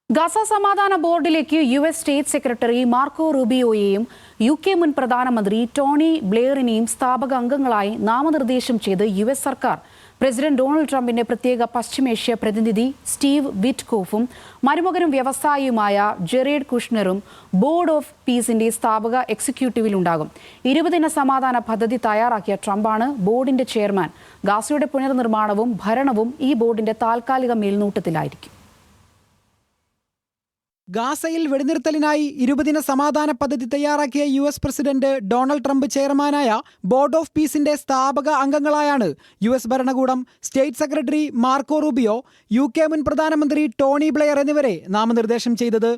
Gaza സമാധാന ബോർഡിലേക്ക് US state secretary Marco റൂബിയോയെയും UK മുൻ പ്രധാനമന്ത്രി ടോണി ബ്ലെയറിനെയും സ്ഥാപക അംഗങ്ങളായി നാമനിർദ്ദേശം ചെയ്ത് US സർക്കാർ പ്രസിഡന്റ് ഡൊണാൾഡ് ട്രംപിന്റെ പ്രത്യേക പശ്ചിമേഷ്യ പ്രതിനിധി സ്റ്റീവ് വിറ്റ്കോഫും മരുമകനും വ്യവസായിയുമായ ജെറേഡ് കുഷ്നറും ബോർഡ് ഓഫ് പീസിന്റെ സ്ഥാപക എക്സിക്യൂട്ടീവിലുണ്ടാകും. 20-ദിന സമാധാന പദ്ധതി തയ്യാറാക്കിയ ട്രംപാണ് ബോർഡിന്റെ ചെയർമാൻ. ഗാസയുടെ പുനർനിർമ്മാണവും ഭരണവും ഈ ബോർഡിന്റെ താൽക്കാലിക മേൽനോട്ടത്തിലായിരിക്കും. ഗാസയിൽ വെടിനിർത്തലിനായി 20-ദിന സമാധാന പദ്ധതി തയ്യാറാക്കിയ US പ്രസിഡന്റ് ഡൊണാൾഡ് ട്രംപ് ചെയർമാനായ ബോർഡ് ഓഫ് പീസിന്റെ സ്ഥാപക അംഗങ്ങളായാണ് US ഭരണകൂടം state secretary Marco Rubio, UK മുൻ പ്രധാനമന്ത്രി ടോണി ബ്ലെയർ എന്നിവരെ നാമനിർദ്ദേശം ചെയ്തത്.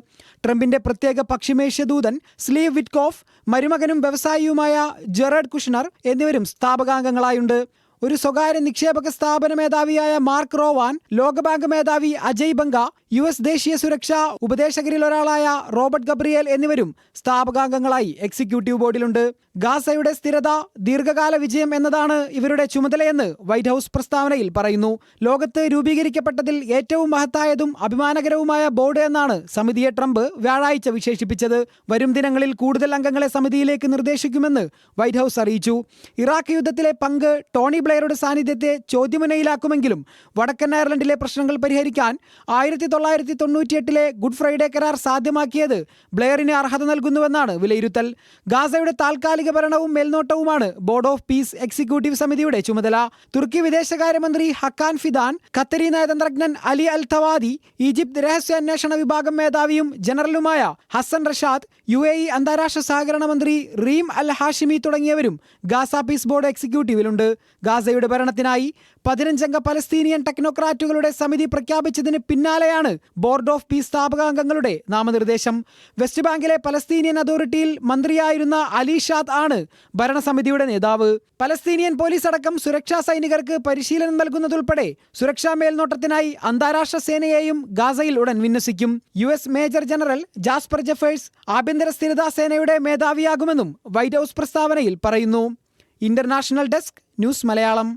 ട്രംപിന്റെ പ്രത്യേക പശ്ചിമേഷ്യ ദൂതൻ സ്റ്റീവ് വിറ്റ്കോഫ്, മരുമകനും വ്യവസായിയുമായ ജെറേഡ് കുഷ്നർ എന്നിവരും സ്ഥാപകാംഗങ്ങളായുണ്ട്. ഒരു സ്വകാര്യ നിക്ഷേപക സ്ഥാപന മേധാവിയായ മാർക്ക് റോവാൻ, ലോകബാങ്ക് മേധാവി അജയ് ബംഗ, US ദേശീയ സുരക്ഷാ ഉപദേശകരിൽ ഒരാളായ റോബർട്ട് ഗബ്രിയേൽ എന്നിവരും സ്ഥാപകാംഗങ്ങളായി എക്സിക്യൂട്ടീവ് ബോർഡിലുണ്ട്. ഗാസയുടെ സ്ഥിരത, ദീർഘകാല വിജയം എന്നതാണ് ഇവരുടെ ചുമതലയെന്ന് വൈറ്റ് ഹൌസ് പ്രസ്താവനയിൽ പറയുന്നു. ലോകത്ത് രൂപീകരിക്കപ്പെട്ടതിൽ ഏറ്റവും മഹത്തായതും അഭിമാനകരവുമായ ബോർഡ് എന്നാണ് സമിതിയെ ട്രംപ് വ്യാഴാഴ്ച വിശേഷിപ്പിച്ചത്. വരും ദിനങ്ങളിൽ കൂടുതൽ അംഗങ്ങളെ സമിതിയിലേക്ക് നിർദ്ദേശിക്കുമെന്ന് വൈറ്റ് ഹൌസ് അറിയിച്ചു. ഇറാഖ് യുദ്ധത്തിലെ പങ്ക് ടോണി ബ്ലെയറുടെ സാന്നിധ്യത്തെ ചോദ്യമുനയിലാക്കുമെങ്കിലും വടക്കൻ അയർലൻഡിലെ പ്രശ്നങ്ങൾ പരിഹരിക്കാൻ 1998-ലെ ഗുഡ് ഫ്രൈഡേ കരാർ സാധ്യമാക്കിയത് ബ്ലെയറിന് അർഹത നൽകുന്നുവെന്നാണ് വിലയിരുത്തൽ. ഗാസയുടെ താൽക്കാലിക ഭരണവും മേൽനോട്ടവുമാണ് ബോർഡ് ഓഫ് പീസ് എക്സിക്യൂട്ടീവ് സമിതിയുടെ ചുമതല. തുർക്കി വിദേശകാര്യമന്ത്രി ഹക്കാൻ ഫിദാൻ, ഖത്തരി നയതന്ത്രജ്ഞൻ അലി അൽ തവാദി, ഈജിപ്ത് രഹസ്യാന്വേഷണ വിഭാഗം മേധാവിയും ജനറലുമായ ഹസൻ റഷാദ്, UAE അന്താരാഷ്ട്ര സഹകരണ മന്ത്രി റീം അൽ ഹാഷിമി തുടങ്ങിയവരും ഗാസ പീസ് ബോർഡ് എക്സിക്യൂട്ടീവിലുണ്ട്. ഗാസയുടെ ഭരണത്തിനായി 15-അംഗ പലസ്തീനിയൻ ടെക്നോക്രാറ്റുകളുടെ സമിതി പ്രഖ്യാപിച്ചതിന് പിന്നാലെയാണ് ബോർഡ് ഓഫ് പീസ് സ്ഥാപകാംഗങ്ങളുടെ നാമനിർദ്ദേശം. വെസ്റ്റ് ബാങ്കിലെ പലസ്തീനിയൻ അതോറിറ്റിയിൽ മന്ത്രിയായിരുന്ന അലി ഷാദ് ആണ് ഭരണസമിതിയുടെ നേതാവ്. പലസ്തീനിയൻ പോലീസ് അടക്കം സുരക്ഷാ സൈനികർക്ക് പരിശീലനം നൽകുന്നതുൾപ്പെടെ സുരക്ഷാ മേൽനോട്ടത്തിനായി അന്താരാഷ്ട്ര സേനയെയും ഗാസയിൽ ഉടൻ വിന്യസിക്കും. US major general jasper Jeffress ആഭ്യന്തര സ്ഥിരതാ സേനയുടെ മേധാവിയാകുമെന്നും വൈറ്റ് ഹൌസ് പ്രസ്താവനയിൽ പറയുന്നു. International desk, news Malayalam.